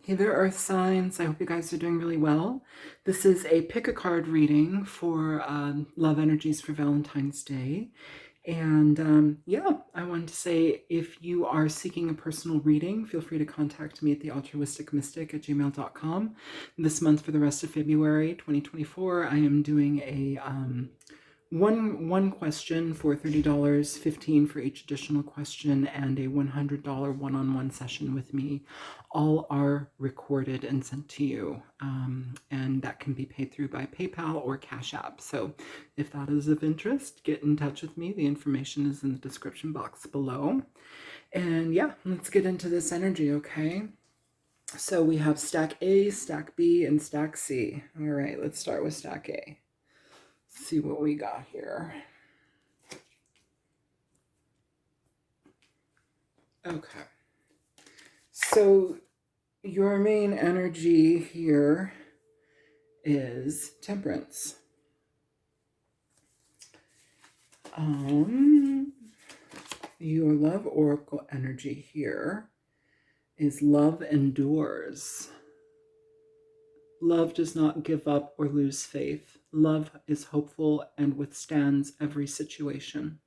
Hey there, Earth signs. I hope you guys are doing really well. This is a pick a card reading for love energies for Valentine's Day. And yeah, I wanted to say if you are seeking a personal reading, feel free to contact me at thealtruisticmystic@gmail.com. This month, for the rest of February 2024, I am doing a one question for $30, 15 for each additional question, and a $100 one-on-one session with me. All are recorded and sent to you, and that can be paid through by PayPal or Cash App. So if that is of interest, get in touch with me. The information is in the description box below. And yeah, let's get into this energy, okay? So we have stack A, stack B, and stack C. All right, let's start with stack A. See what we got here. Okay. So your main energy here is temperance. Your love oracle energy here is love endures. Love does not give up or lose faith. Love is hopeful and withstands every situation.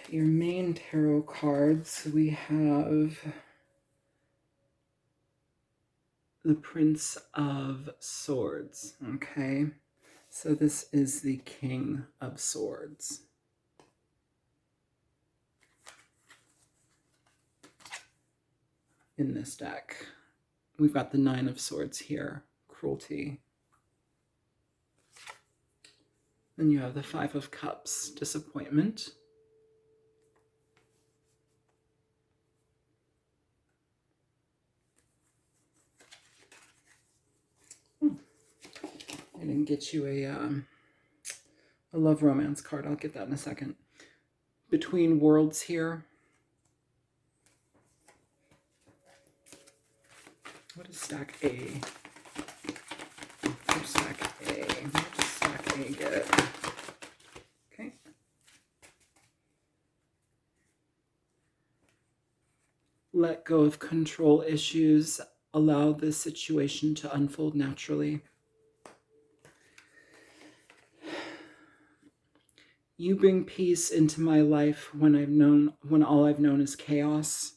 Your main tarot cards, we have the Prince of Swords, okay? So this is the King of Swords. In this deck, we've got the Nine of Swords here, cruelty. Then you have the Five of Cups, disappointment. I didn't get you a love romance card. I'll get that in a second. Between Worlds here. What is stack A? Where's stack A? What does stack A get? Okay. Let go of control issues. Allow this situation to unfold naturally. You bring peace into my life when all I've known is chaos.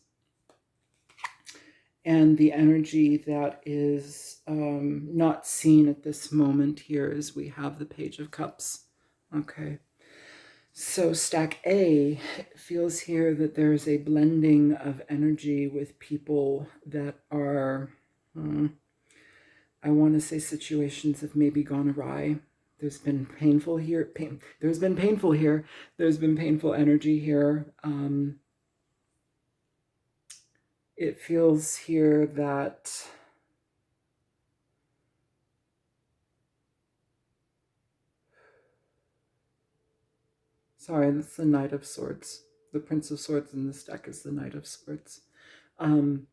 And the energy that is not seen at this moment here is we have the Page of Cups. Okay. So stack A feels here that there's a blending of energy with people that are, I want to say situations have maybe gone awry. There's been painful here. There's been painful here. There's been painful energy here. It feels here that sorry, that's the Knight of Swords. The Prince of Swords in this deck is the Knight of Swords. It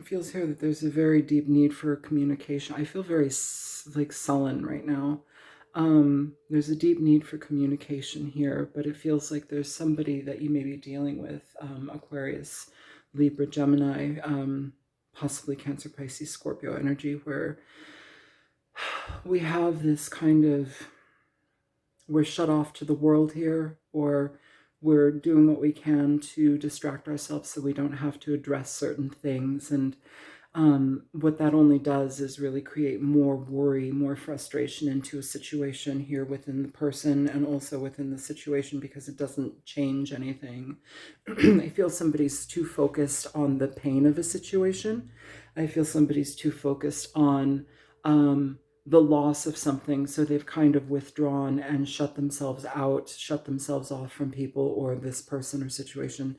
feels here that there's a very deep need for communication. I feel very like sullen right now. There's a deep need for communication here, but it feels like there's somebody that you may be dealing with, Aquarius, Libra, Gemini, possibly Cancer, Pisces, Scorpio energy, where we have this kind of, we're shut off to the world here, or we're doing what we can to distract ourselves so we don't have to address certain things. And what that only does is really create more worry, more frustration into a situation here within the person and also within the situation, because it doesn't change anything. I feel somebody's too focused on the pain of a situation. I feel somebody's too focused on the loss of something, so they've kind of withdrawn and shut themselves out, shut themselves off from people or this person or situation.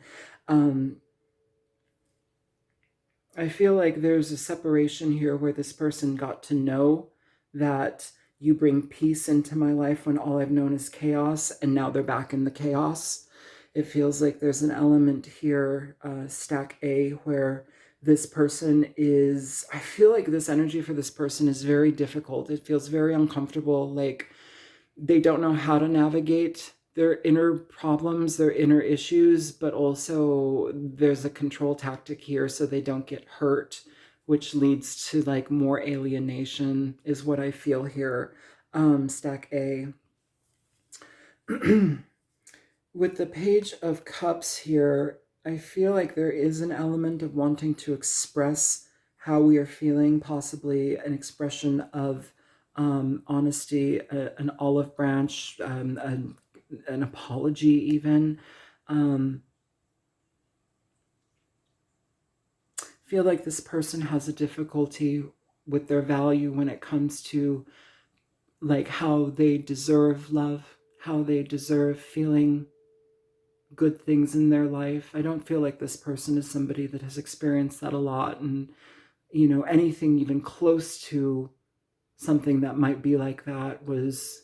I feel like there's a separation here where this person got to know that you bring peace into my life when all I've known is chaos, and now they're back in the chaos. It feels like there's an element here, stack A, where this person is, I feel like this energy for this person is very difficult. It feels very uncomfortable, like they don't know how to navigate their inner problems, their inner issues, but also there's a control tactic here so they don't get hurt, which leads to like more alienation is what I feel here. Stack A. With the Page of Cups here, I feel like there is an element of wanting to express how we are feeling, possibly an expression of honesty, an olive branch, an apology even. Feel like this person has a difficulty with their value when it comes to like how they deserve love, how they deserve feeling good things in their life. I don't feel like this person is somebody that has experienced that a lot, and you know, anything even close to something that might be like that was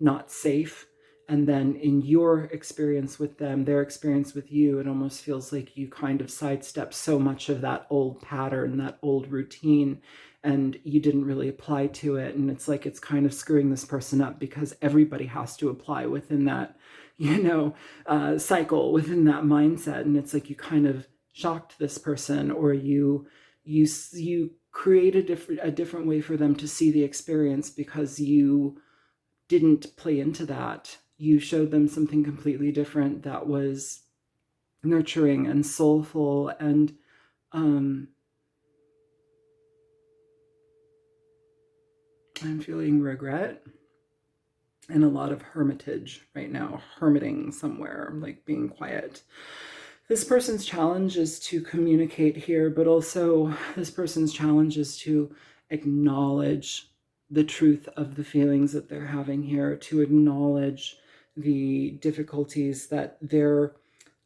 not safe. And then in your experience with them, their experience with you, it almost feels like you kind of sidestep so much of that old pattern, that old routine, and you didn't really apply to it. And it's like it's kind of screwing this person up because everybody has to apply within that, cycle, within that mindset. And it's like you kind of shocked this person, or you create a different way for them to see the experience because you didn't play into that. You showed them something completely different that was nurturing and soulful, and I'm feeling regret and a lot of hermitage right now, hermiting somewhere, like being quiet. This person's challenge is to communicate here, but also this person's challenge is to acknowledge the truth of the feelings that they're having here, to acknowledge the difficulties that they're,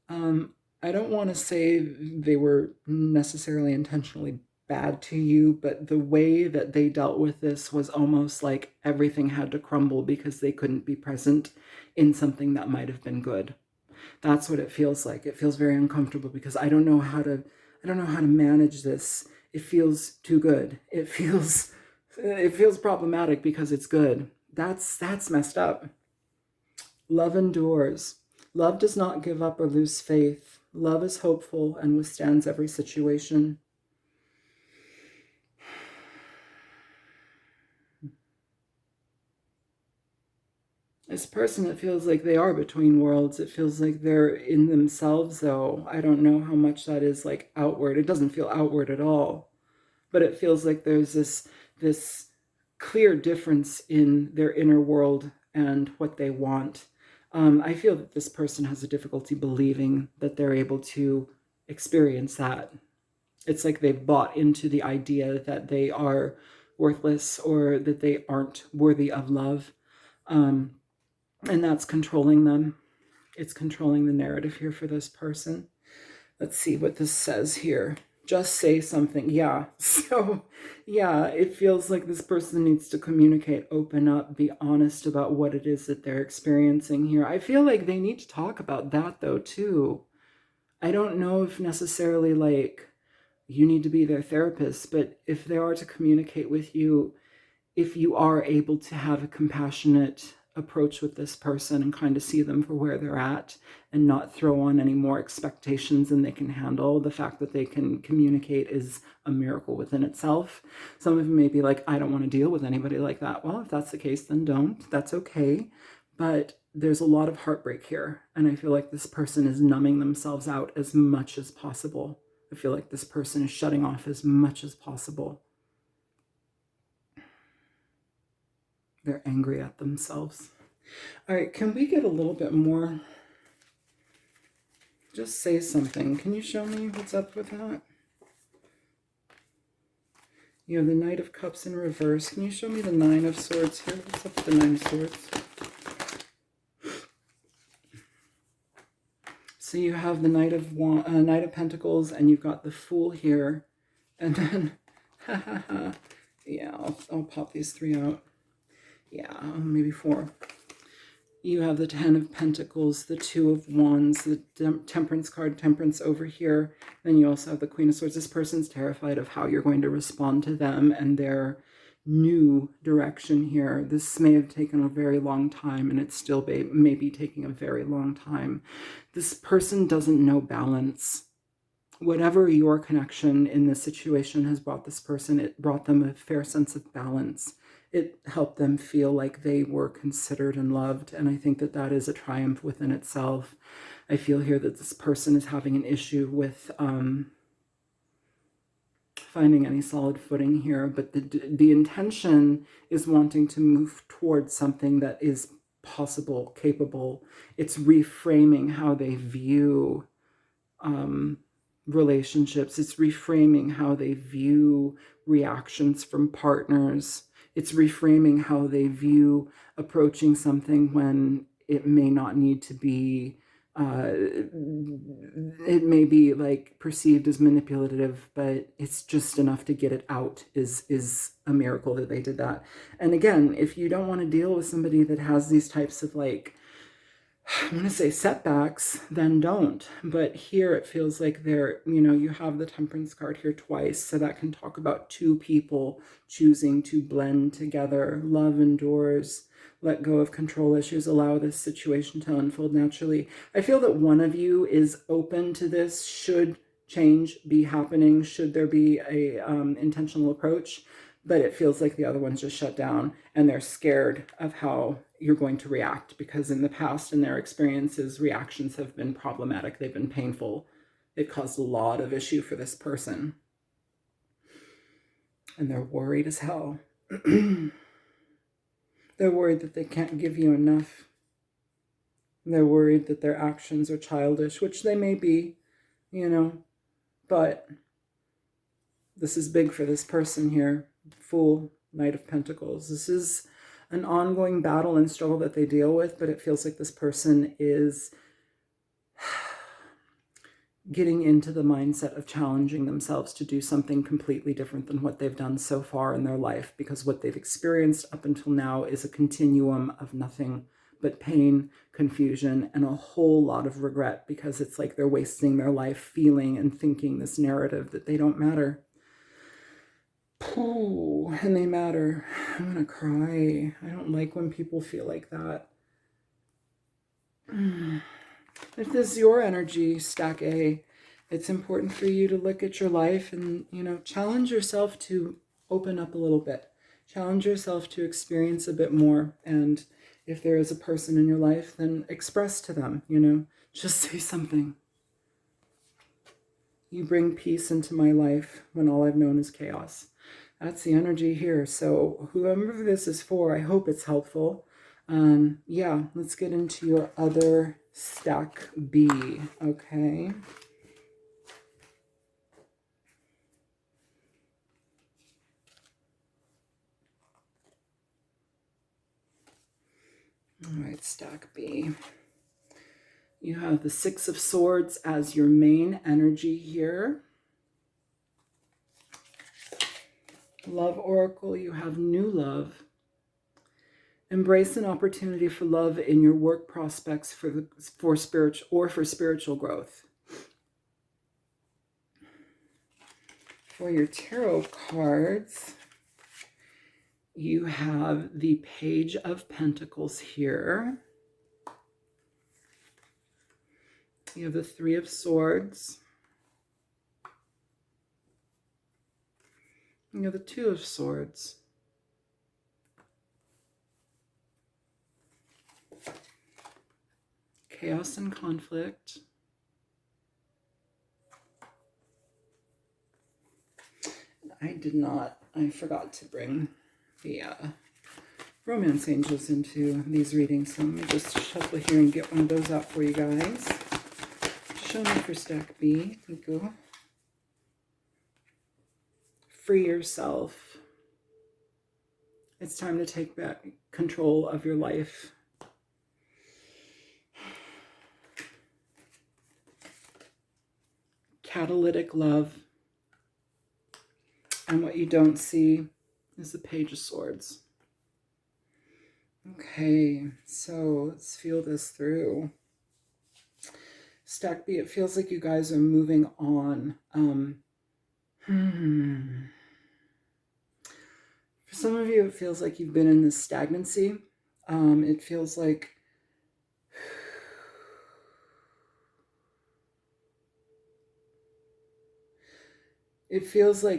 I don't want to say they were necessarily intentionally bad to you, but the way that they dealt with this was almost like everything had to crumble because they couldn't be present in something that might have been good. That's what it feels like. It feels very uncomfortable because I don't know how to manage this. It feels too good. It feels problematic because it's good. That's messed up. Love endures. Love does not give up or lose faith. Love is hopeful and withstands every situation. This person, it feels like they are between worlds. It feels like they're in themselves, though. I don't know how much that is like outward. It doesn't feel outward at all. But it feels like there's this clear difference in their inner world and what they want. I feel that this person has a difficulty believing that they're able to experience that. It's like they've bought into the idea that they are worthless or that they aren't worthy of love. And that's controlling them. It's controlling the narrative here for this person. Let's see what this says here. Just say something. Yeah. So, yeah, it feels like this person needs to communicate, open up, be honest about what it is that they're experiencing here. I feel like they need to talk about that, though, too. I don't know if necessarily, like, you need to be their therapist, but if they are to communicate with you, if you are able to have a compassionate approach with this person and kind of see them for where they're at and not throw on any more expectations than they can handle. The fact that they can communicate is a miracle within itself. Some of them may be like, I don't want to deal with anybody like that. Well, if that's the case, then don't. That's okay. But there's a lot of heartbreak here. And I feel like this person is numbing themselves out as much as possible. I feel like this person is shutting off as much as possible. They're angry at themselves. All right, can we get a little bit more? Just say something. Can you show me what's up with that? You have the Knight of Cups in reverse. Can you show me the Nine of Swords here? What's up with the Nine of Swords? So you have the Knight of Pentacles, and you've got the Fool here. And then, yeah, I'll pop these three out. Yeah, maybe four. You have the Ten of Pentacles, the Two of Wands, the Temperance card, Temperance over here. Then you also have the Queen of Swords. This person's terrified of how you're going to respond to them and their new direction here. This may have taken a very long time, and it still may be taking a very long time. This person doesn't know balance. Whatever your connection in this situation has brought this person, it brought them a fair sense of balance. It helped them feel like they were considered and loved, and I think that that is a triumph within itself. I feel here that this person is having an issue with finding any solid footing here, but the intention is wanting to move towards something that is possible, capable. It's reframing how they view relationships. It's reframing how they view reactions from partners. It's reframing how they view approaching something when it may not need to be, it may be like perceived as manipulative, but it's just enough to get it out is a miracle that they did that. And again, if you don't want to deal with somebody that has these types of like, I'm going to say setbacks, then don't. But here it feels like they're, you have the Temperance card here twice. So that can talk about two people choosing to blend together. Love endures. Let go of control issues. Allow this situation to unfold naturally. I feel that one of you is open to this. Should change be happening? Should there be a intentional approach? But it feels like the other one's just shut down and they're scared of how you're going to react, because in the past, in their experiences, reactions have been problematic. They've been painful. It caused a lot of issue for this person. And they're worried as hell. They're worried that they can't give you enough. They're worried that their actions are childish, which they may be, but this is big for this person here. Fool, Knight of Pentacles. This is an ongoing battle and struggle that they deal with, but it feels like this person is getting into the mindset of challenging themselves to do something completely different than what they've done so far in their life, because what they've experienced up until now is a continuum of nothing but pain, confusion, and a whole lot of regret, because it's like they're wasting their life feeling and thinking this narrative that they don't matter. Ooh, and they matter. I'm gonna cry. I don't like when people feel like that. If this is your energy, stack A, it's important for you to look at your life and, challenge yourself to open up a little bit. Challenge yourself to experience a bit more. And if there is a person in your life, then express to them, just say something. You bring peace into my life when all I've known is chaos. That's the energy here. So whoever this is for, I hope it's helpful. Yeah, let's get into your other stack B, okay? All right, stack B. You have the Six of Swords as your main energy here. Love Oracle, you have new love. Embrace an opportunity for love in your work prospects for spiritual growth. For your tarot cards, you have the Page of Pentacles here. You have the Three of Swords. You have the Two of Swords. Chaos and conflict. I forgot to bring the romance angels into these readings, so let me just shuffle here and get one of those out for you guys. Show me for stack B. Thank you. Free yourself. It's time to take back control of your life. Catalytic love. And what you don't see is the Page of Swords. Okay, so let's feel this through. Stack B, it feels like you guys are moving on. For some of you, it feels like you've been in this stagnancy. It feels like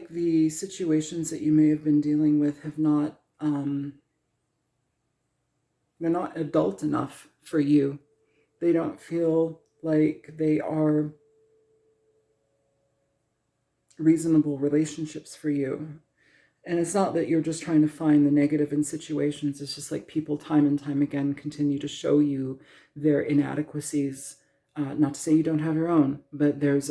the situations that you may have been dealing with have not, they're not adult enough for you. They don't feel like they are reasonable relationships for you. And it's not that you're just trying to find the negative in situations. It's just like people time and time again continue to show you their inadequacies. Not to say you don't have your own, but there's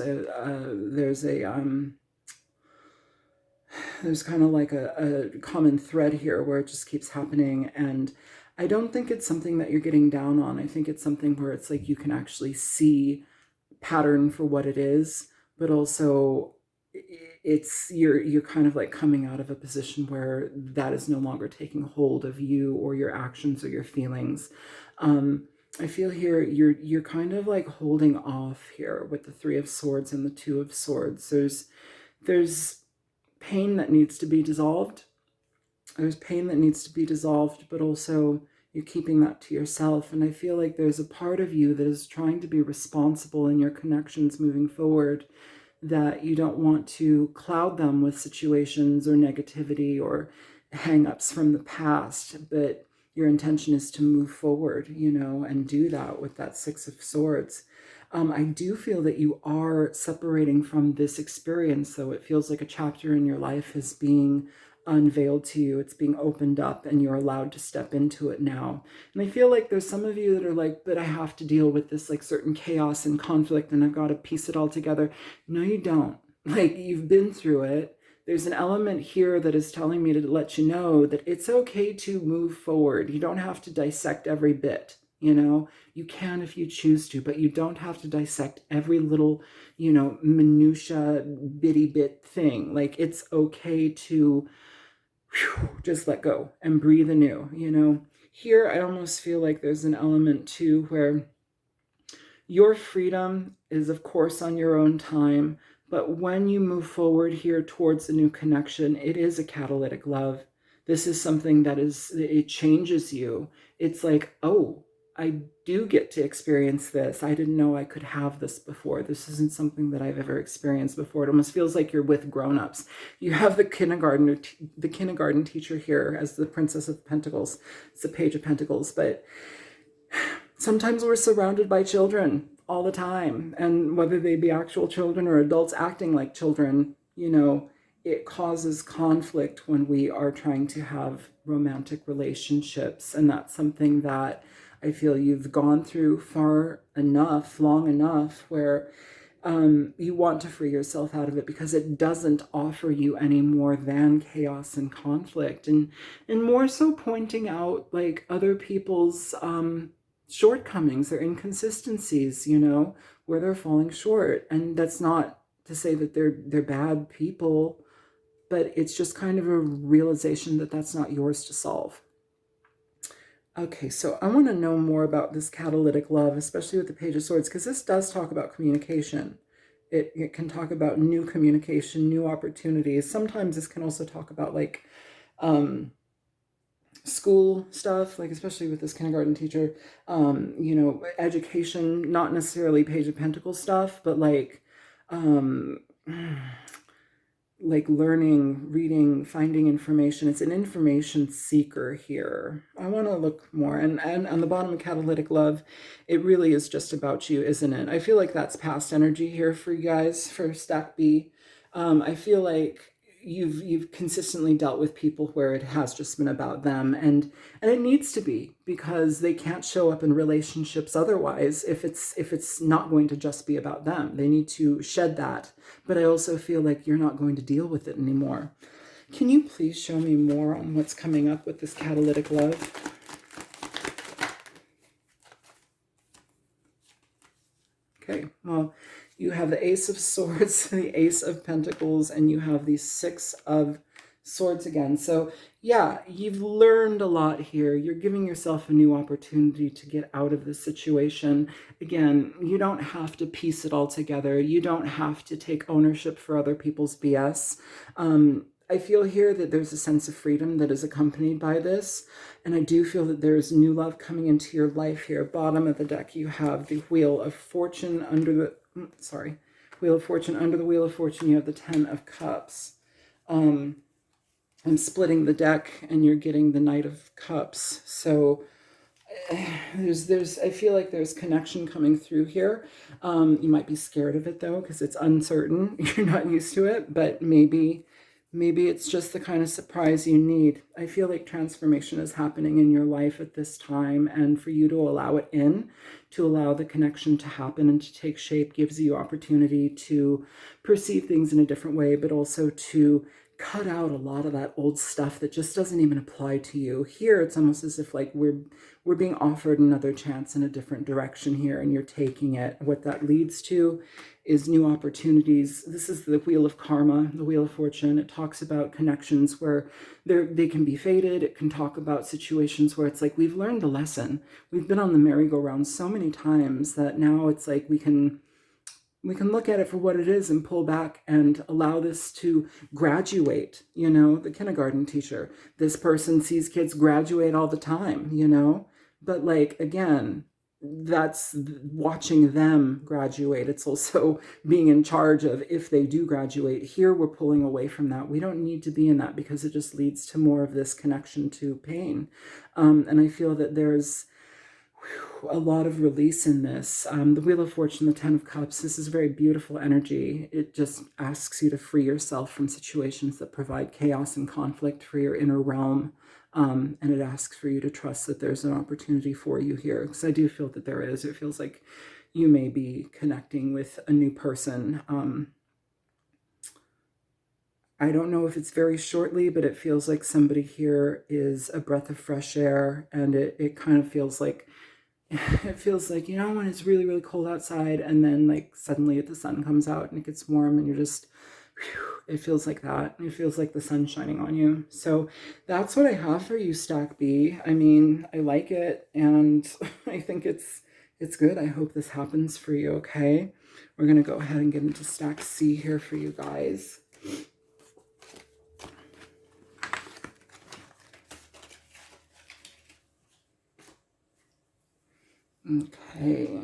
kind of like a common thread here where it just keeps happening. And I don't think it's something that you're getting down on. I think it's something where it's like you can actually see pattern for what it is, but also it's you're kind of like coming out of a position where that is no longer taking hold of you or your actions or your feelings. I feel here you're kind of like holding off here with the Three of Swords and the Two of Swords. There's pain that needs to be dissolved. There's pain that needs to be dissolved, but also you're keeping that to yourself. And I feel like there's a part of you that is trying to be responsible in your connections moving forward, that you don't want to cloud them with situations or negativity or hang-ups from the past, but your intention is to move forward, and do that with that Six of Swords. I do feel that you are separating from this experience, though. It feels like a chapter in your life is being unveiled to you. It's being opened up and you're allowed to step into it now. And I feel like there's some of you that are like, but I have to deal with this like certain chaos and conflict and I've got to piece it all together. No, you don't. Like, you've been through it. There's an element here that is telling me to let you know that it's okay to move forward. You don't have to dissect every bit. You can if you choose to, but you don't have to dissect every little, minutia bitty bit thing. Like, it's okay to just let go and breathe anew. Here, I almost feel like there's an element too where your freedom is, of course, on your own time, but when you move forward here towards a new connection, it is a catalytic love. This is something that it changes you. It's like, oh, I do get to experience this. I didn't know I could have this before. This isn't something that I've ever experienced before. It almost feels like you're with grown-ups. You have the kindergarten teacher here as the Princess of Pentacles. It's the Page of Pentacles, but sometimes we're surrounded by children all the time, and whether they be actual children or adults acting like children, it causes conflict when we are trying to have romantic relationships. And that's something that I feel you've gone through long enough, where you want to free yourself out of it because it doesn't offer you any more than chaos and conflict, and more so pointing out like other people's shortcomings, their inconsistencies, where they're falling short. And that's not to say that they're bad people, but it's just kind of a realization that that's not yours to solve. Okay, so I want to know more about this catalytic love, especially with the Page of Swords, because this does talk about communication. It can talk about new communication, new opportunities. Sometimes this can also talk about like school stuff, like especially with this kindergarten teacher, education, not necessarily Page of Pentacles stuff, but like learning, reading, finding information. It's an information seeker here. I want to look more. And on the bottom of catalytic love, it really is just about you, isn't it? I feel like that's past energy here for you guys, for stack B. I feel like you've consistently dealt with people where it has just been about them, and it needs to be, because they can't show up in relationships otherwise if it's not going to just be about them. They need to shed that. But I also feel like you're not going to deal with it anymore. Can you please show me more on what's coming up with this catalytic love? Okay, well, you have the Ace of Swords, the Ace of Pentacles, and you have the Six of Swords again. So yeah, you've learned a lot here. You're giving yourself a new opportunity to get out of this situation. Again, you don't have to piece it all together. You don't have to take ownership for other people's BS. I feel here that there's a sense of freedom that is accompanied by this. And I do feel that there's new love coming into your life here. Bottom of the deck, you have the Wheel of Fortune under the, Wheel of Fortune. Under the Wheel of Fortune, you have the Ten of Cups. I'm splitting the deck and you're getting the Knight of Cups. So I feel like there's connection coming through here. You might be scared of it though, because it's uncertain. You're not used to it, but maybe it's just the kind of surprise you need. I feel like transformation is happening in your life at this time, and for you to allow it in, to allow the connection to happen and to take shape, gives you opportunity to perceive things in a different way, but also to cut out a lot of that old stuff that just doesn't even apply to you. Here, it's almost as if like we're being offered another chance in a different direction here, and you're taking it. What that leads to is new opportunities. This is the Wheel of Karma, the Wheel of Fortune. It talks about connections where they can be faded. It can talk about situations where it's like we've learned the lesson. We've been on the merry-go-round so many times that now it's like we can look at it for what it is and pull back and allow this to graduate. You know, the kindergarten teacher. This person sees kids graduate all the time, you know, but like, again, that's watching them graduate. It's also being in charge of if they do graduate. Here, we're pulling away from that. We don't need to be in that because it just leads to more of this connection to pain. And I feel that there's a lot of release in this. The Wheel of Fortune, the Ten of Cups, this is very beautiful energy. It just asks you to free yourself from situations that provide chaos and conflict for your inner realm. And it asks for you to trust that there's an opportunity for you here. Because I do feel that there is. It feels like you may be connecting with a new person. I don't know if it's very shortly, but it feels like somebody here is a breath of fresh air. And it kind of feels like, you know, when it's really, really cold outside and then like suddenly the sun comes out and it gets warm and you're just, whew, it feels like that. It feels like the sun's shining on you. So that's what I have for you, Stack B. I mean, I like it and I think it's good. I hope this happens for you, okay? We're going to go ahead and get into Stack C here for you guys. Okay.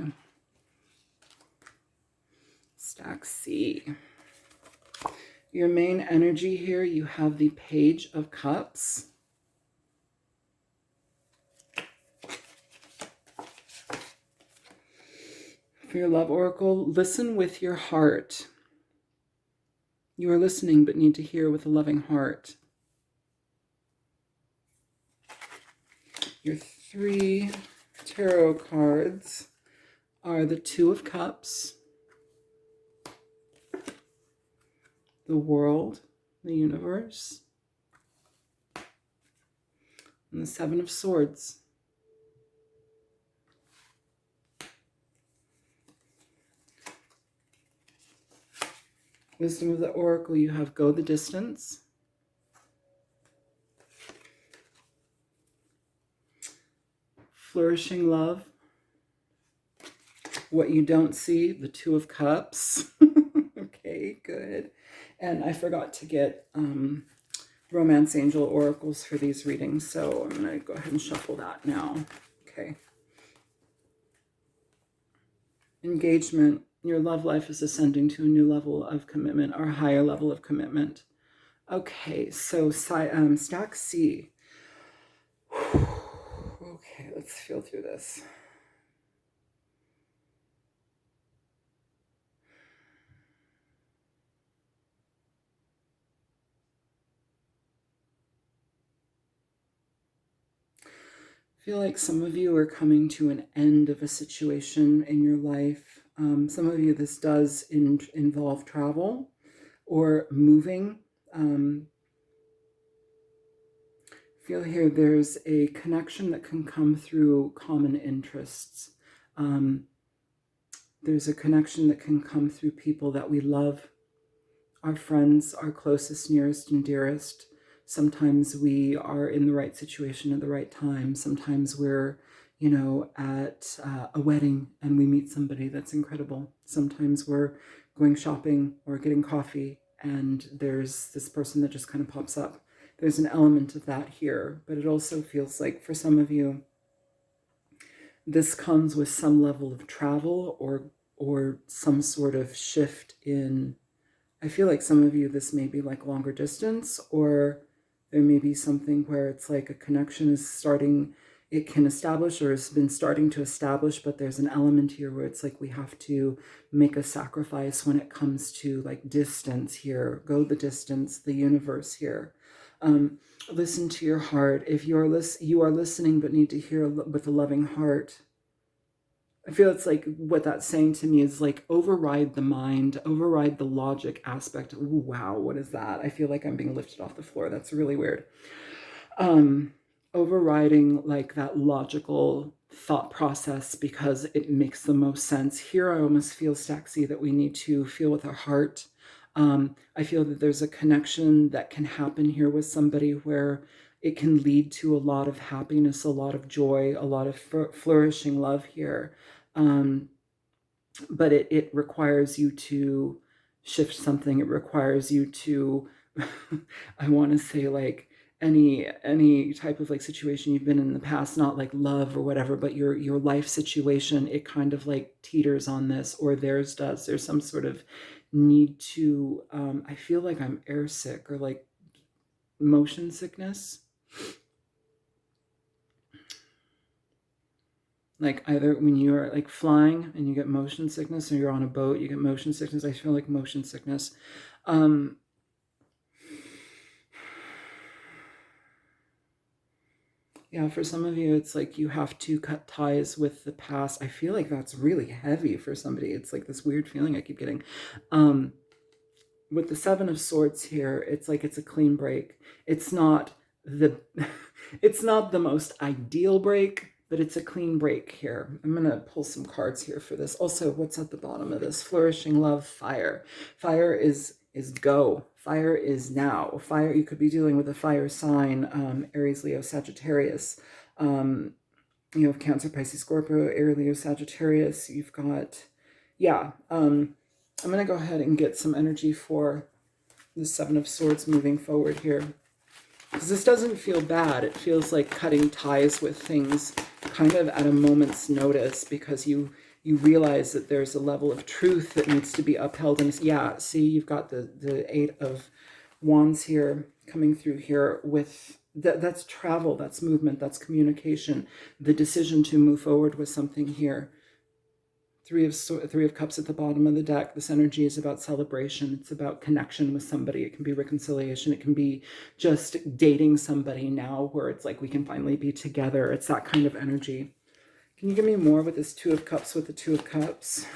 Stack C. Your main energy here, you have the Page of Cups. For your love oracle, listen with your heart. You are listening but need to hear with a loving heart. Your 3 tarot cards are the Two of Cups, the World, the Universe, and the 7 of Swords. Wisdom of the Oracle, you have Go the Distance. Flourishing Love. What You Don't See, the Two of Cups. Okay, good. And I forgot to get Romance Angel oracles for these readings, so I'm going to go ahead and shuffle that now. Okay. Engagement. Your love life is ascending to a new level of commitment or a higher level of commitment. Okay, so Stack C. Okay, let's feel through this. I feel like some of you are coming to an end of a situation in your life. Some of you, this does involve travel or moving. Feel here there's a connection that can come through common interests. There's a connection that can come through people that we love, our friends, our closest, nearest, and dearest. Sometimes we are in the right situation at the right time. Sometimes we're, you know, at a wedding and we meet somebody that's incredible. Sometimes we're going shopping or getting coffee and there's this person that just kind of pops up. There's an element of that here, but it also feels like for some of you, this comes with some level of travel or some sort of shift in, I feel like some of you, this may be like longer distance, or there may be something where it's like a connection is starting, it can establish or has been starting to establish, but there's an element here where it's like we have to make a sacrifice when it comes to like distance here, go the distance, the universe here. Listen to your heart. If you are listening but need to hear with a loving heart, I feel it's like what that's saying to me is like override the mind, override the logic aspect. Ooh, wow, what is that? I feel like I'm being lifted off the floor. That's really weird. Overriding like that logical thought process because it makes the most sense. Here I almost feel, Staxi, that we need to feel with our heart. I feel that there's a connection that can happen here with somebody where it can lead to a lot of happiness, a lot of joy, a lot of flourishing love here. But it requires you to shift something. It requires you to, I want to say like any type of like situation you've been in the past, not like love or whatever, but your life situation, it kind of like teeters on this, or theirs does. There's some sort of need to, I feel like I'm airsick or like motion sickness. Like either when you're like flying and you get motion sickness, or you're on a boat, you get motion sickness. I feel like motion sickness. Yeah, for some of you, it's like you have to cut ties with the past. I feel like that's really heavy for somebody. It's like this weird feeling I keep getting. With the Seven of Swords here, it's like it's a clean break. It's not the it's not the most ideal break, but it's a clean break here. I'm going to pull some cards here for this. Also, what's at the bottom of this? Flourishing love, fire. Fire is go. Fire is now. Fire, you could be dealing with a fire sign, Aries, Leo, Sagittarius. You have Cancer, Pisces, Scorpio, Aries, Leo, Sagittarius. You've got, yeah. I'm going to go ahead and get some energy for the Seven of Swords moving forward here. Because this doesn't feel bad. It feels like cutting ties with things kind of at a moment's notice, because you realize that there's a level of truth that needs to be upheld. And yeah, see, you've got the Eight of Wands here coming through here with that's travel, that's movement, that's communication, the decision to move forward with something here. Three of Cups at the bottom of the deck. This energy is about celebration. It's about connection with somebody. It can be reconciliation. It can be just dating somebody now where it's like we can finally be together. It's that kind of energy. Can you give me more with this Two of Cups with the Two of Cups?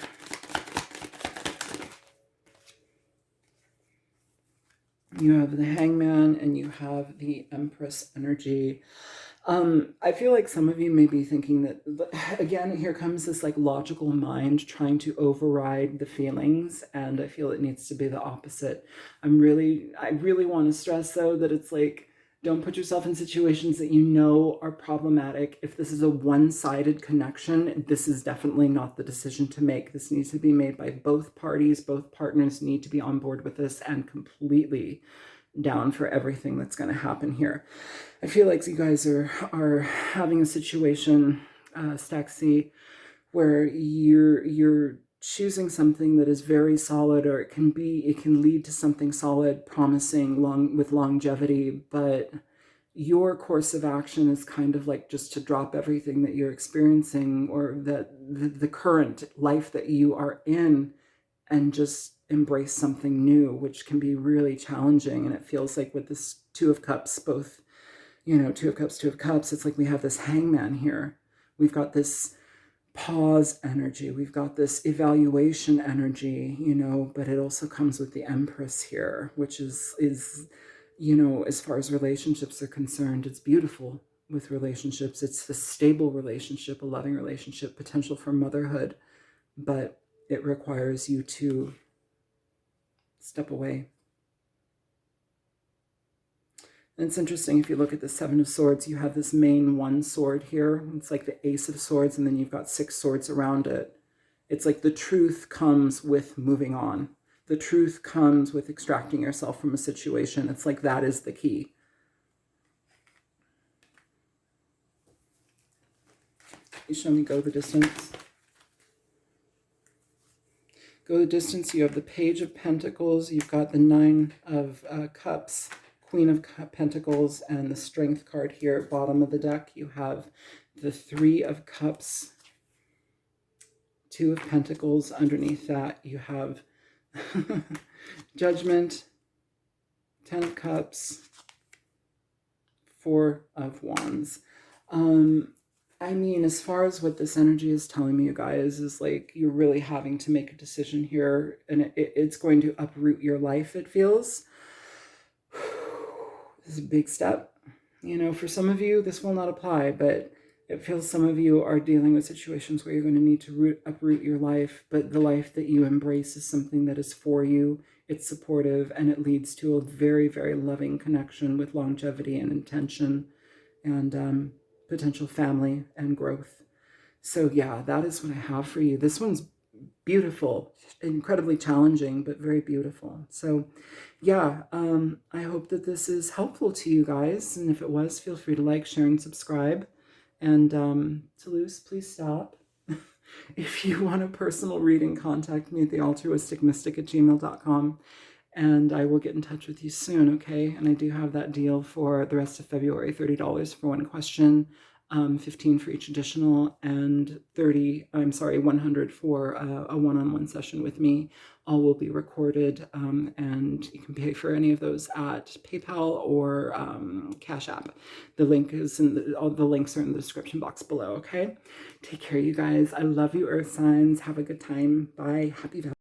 You have the Hangman and you have the Empress energy. I feel like some of you may be thinking that, again, here comes this like logical mind trying to override the feelings, and I feel it needs to be the opposite. I really want to stress though that it's like, don't put yourself in situations that you know are problematic. If this is a one-sided connection, this is definitely not the decision to make. This needs to be made by both parties. Both partners need to be on board with this and completely down for everything that's going to happen here. I feel like you guys are having a situation, Staxi, where you're choosing something that is very solid, or it can lead to something solid, promising, with longevity, but your course of action is kind of like just to drop everything that you're experiencing, or that the current life that you are in, and just embrace something new, which can be really challenging. And it feels like with this Two of Cups, both, Two of Cups, it's like we have this Hangman here. We've got this pause energy. We've got this evaluation energy, but it also comes with the Empress here, which is, as far as relationships are concerned, it's beautiful with relationships. It's a stable relationship, a loving relationship, potential for motherhood, but it requires you to step away. And it's interesting, if you look at the Seven of Swords, you have this main one sword here. It's like the Ace of Swords, and then you've got 6 swords around it. It's like the truth comes with moving on. The truth comes with extracting yourself from a situation. It's like that is the key. You show me go the distance. Go the distance. You have the Page of Pentacles. You've got the Nine of Cups, Queen of Pentacles, and the Strength card here at bottom of the deck. You have the Three of Cups, Two of Pentacles. Underneath that, you have Judgment, Ten of Cups, Four of Wands. I mean, as far as what this energy is telling me, you guys, is like you're really having to make a decision here, and it's going to uproot your life, it feels. This is a big step. You know, for some of you, this will not apply, but it feels some of you are dealing with situations where you're going to need to uproot your life, but the life that you embrace is something that is for you. It's supportive, and it leads to a very, very loving connection with longevity and intention and potential family and growth. So yeah, that is what I have for you. This one's beautiful, incredibly challenging, but very beautiful. So yeah, I hope that this is helpful to you guys. And if it was, feel free to like, share, and subscribe. And Toulouse, please stop. If you want a personal reading, contact me at thealtruisticmystic@gmail.com. And I will get in touch with you soon, okay? And I do have that deal for the rest of February, $30 for one question, 15 for each additional, and 100 for a one-on-one session with me. All will be recorded, and you can pay for any of those at PayPal or Cash App. The link is all the links are in the description box below, okay? Take care, you guys. I love you, Earth signs. Have a good time. Bye. Happy Valentine.